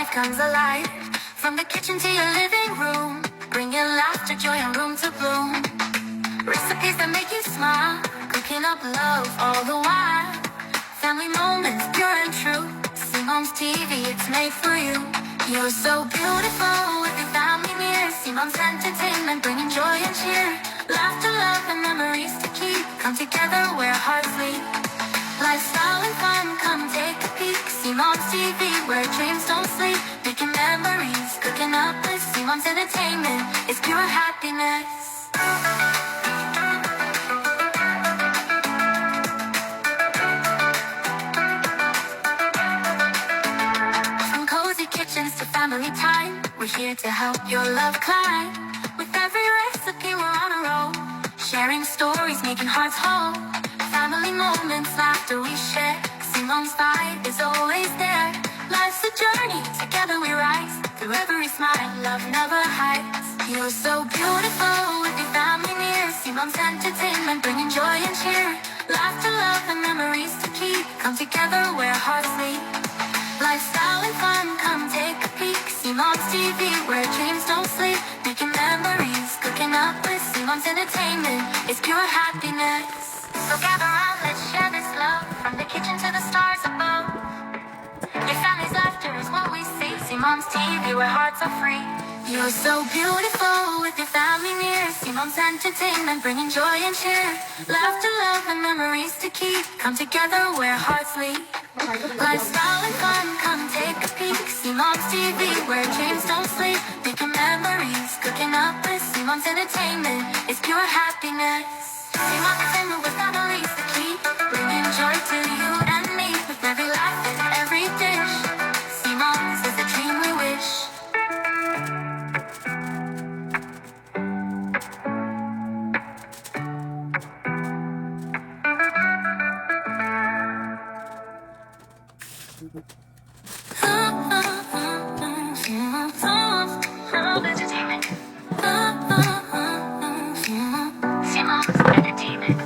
life comes alive. From the kitchen to your living room, bring your laughter, joy, and room to bloom. Recipes that make you smile, cooking up love all the while. Family moments, pure and true. Simom's TV, it's made for you. You're so beautiful with your family near. Simom's entertainment, bringing joy and cheer. Laughter, love, and memories to keep. Come together where hearts lead. Lifestyle and fun, come take a peek. Simom's TV, where dreams don't sleep. Making memories, cooking up with Simom's entertainment. It's pure happiness. From cozy kitchens to family time, we're here to help your love climb. With every recipe, we're on a roll. Sharing stories, making hearts whole. Family moments, laughter we share. Simom's vibe is always there. Life's a journey, together we rise. Through every smile, love never hides. You're so beautiful with your family near. Simom's entertainment, bringing joy and cheer. Laughter, love, and memories to keep. Come together where hearts meet. Lifestyle and fun, come take a peek. Simom's TV, where dreams don't sleep. Making memories, cooking up with Simom's entertainment. It's pure happiness. So gather round, let's share this love. From the kitchen to the stars above. Your family's laughter is what we see. Simom's TV, where hearts are free. You're so beautiful with your family near. Simom's entertainment, bringing joy and cheer. Laughter, love, and memories to keep. Come together where hearts lead. Lifestyle and fun, come take a peek. Simom's TV, where dreams don't sleep. Making memories, cooking up with Simom's entertainment. It's pure happiness. Simom's entertainment with memories to keep. Bringing joy to you and me. With every laugh and every dish. Simom's is the dream we wish. Entertainment. Simom's entertainment.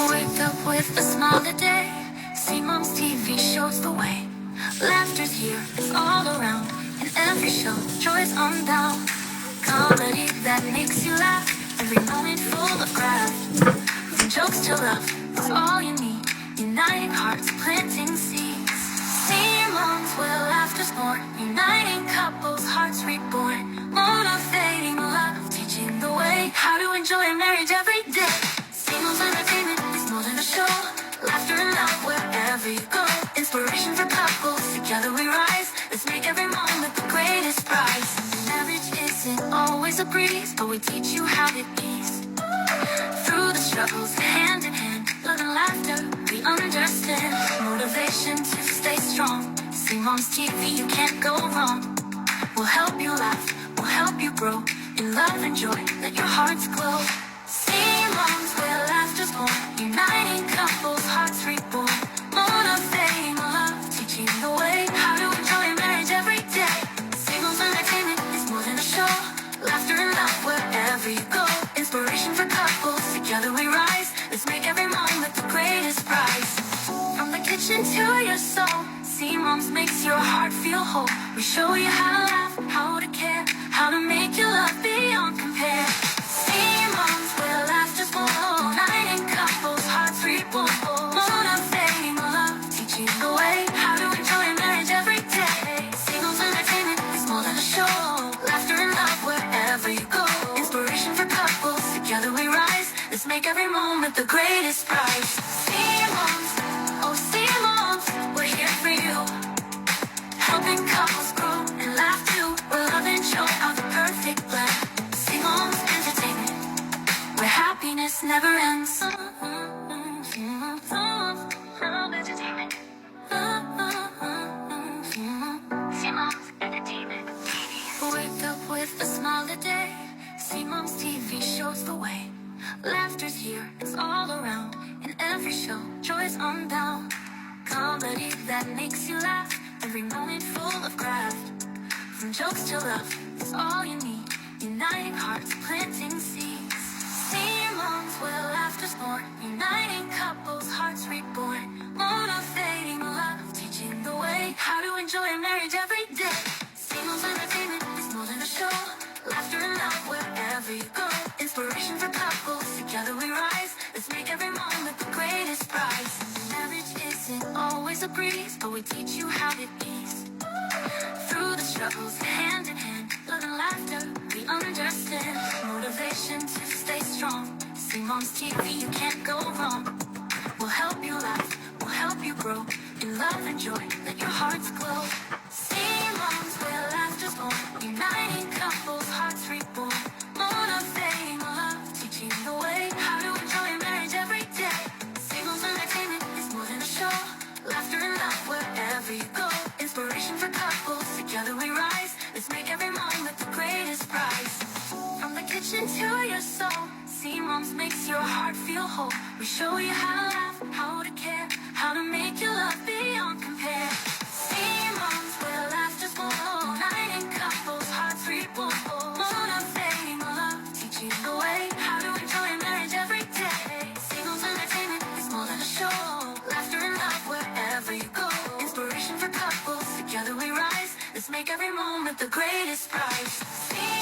Wake up with a smile today. Simom's TV shows the way. Laughter's here, it's all around. In every show, joy's unbound. Comedy that makes you laugh. Every moment full of craft. From jokes to love, it's all you need. Uniting hearts, planting seeds. Simom's, where laughter's born. Uniting couples, hearts reborn. Motivating love, teaching the way. How to enjoy a marriage every day. Simom's entertainment is more than a show. Laughter and love wherever you go. Inspiration for couples, together we rise. Let's make every moment the greatest prize. Marriage isn't always a breeze, but we teach you how to ease. Through the struggles, hand in hand, love and laughter, we understand. Motivation to stay strong. Simom's TV, you can't go wrong. We'll help you laugh, we'll help you grow. In love and joy, let your hearts glow. Simom's, where laughter's born. Uniting couples, hearts reborn. Motivating love, teaching the way. How to enjoy a marriage every day. Simom's entertainment is more than a show. Laughter and love wherever you go. Inspiration for couples, together we rise. Let's make every moment the greatest prize. From the kitchen to your soul, Simom's makes your heart feel whole. We show you how to laugh, how to care, how to make your love beyond compare. Simom's, where laughter's born. Uniting couples, hearts reborn. Motivating love, teaching the way. How to enjoy a marriage every day. Simom's entertainment is more than a show. Laughter and love wherever you go. Inspiration for couples, together we rise. Let's make every moment the greatest prize. Simom's, oh Simom's, we're here for you. Helping couples grow and laugh too. Where love and joy are the perfect blend. Simom's entertainment, where happiness never ends. Simom's entertainment. Simom's entertainment. Wake up with a smile today. Simom's TV shows the way. Laughter's here, it's all around. In every show, joy's unbound. Comedy that makes you laugh. Every moment full of craft. From jokes to love, it's all you need. Uniting hearts, planting seeds. Simom's, where laughter's born. Uniting couples, hearts reborn. Motivating love, teaching the way. How to enjoy a marriage every day. wherever you go. Inspiration for couples, together we rise. Let's make every moment the greatest prize. Marriage isn't always a breeze, but we teach you how to ease through the struggles, hand in hand, love and laughter, we understand. Motivation to stay strong. See Mom's TV, you can't go wrong. We'll help you laugh, we'll help you grow in love and joy, let your hearts glow. See Moms where laughter's born, uniting couples, hearts reborn. Motivating love, teaching the way how to enjoy marriage every day. See Moms Entertainment is more than a show. Laughter and love wherever you go. Inspiration for couples, together we rise. Let's make every moment the greatest prize. From the kitchen to your soul, See Moms makes your heart feel whole. We show you how to laugh, how to care, how to make your love beyond compare. See Moms where laughter's born, uniting couples, hearts reborn. Motivating love, teaching the way how to enjoy marriage every day. See Moms Entertainment is more than a show. Laughter and love wherever you go. Inspiration for couples, together we rise. Let's make every moment the greatest prize. See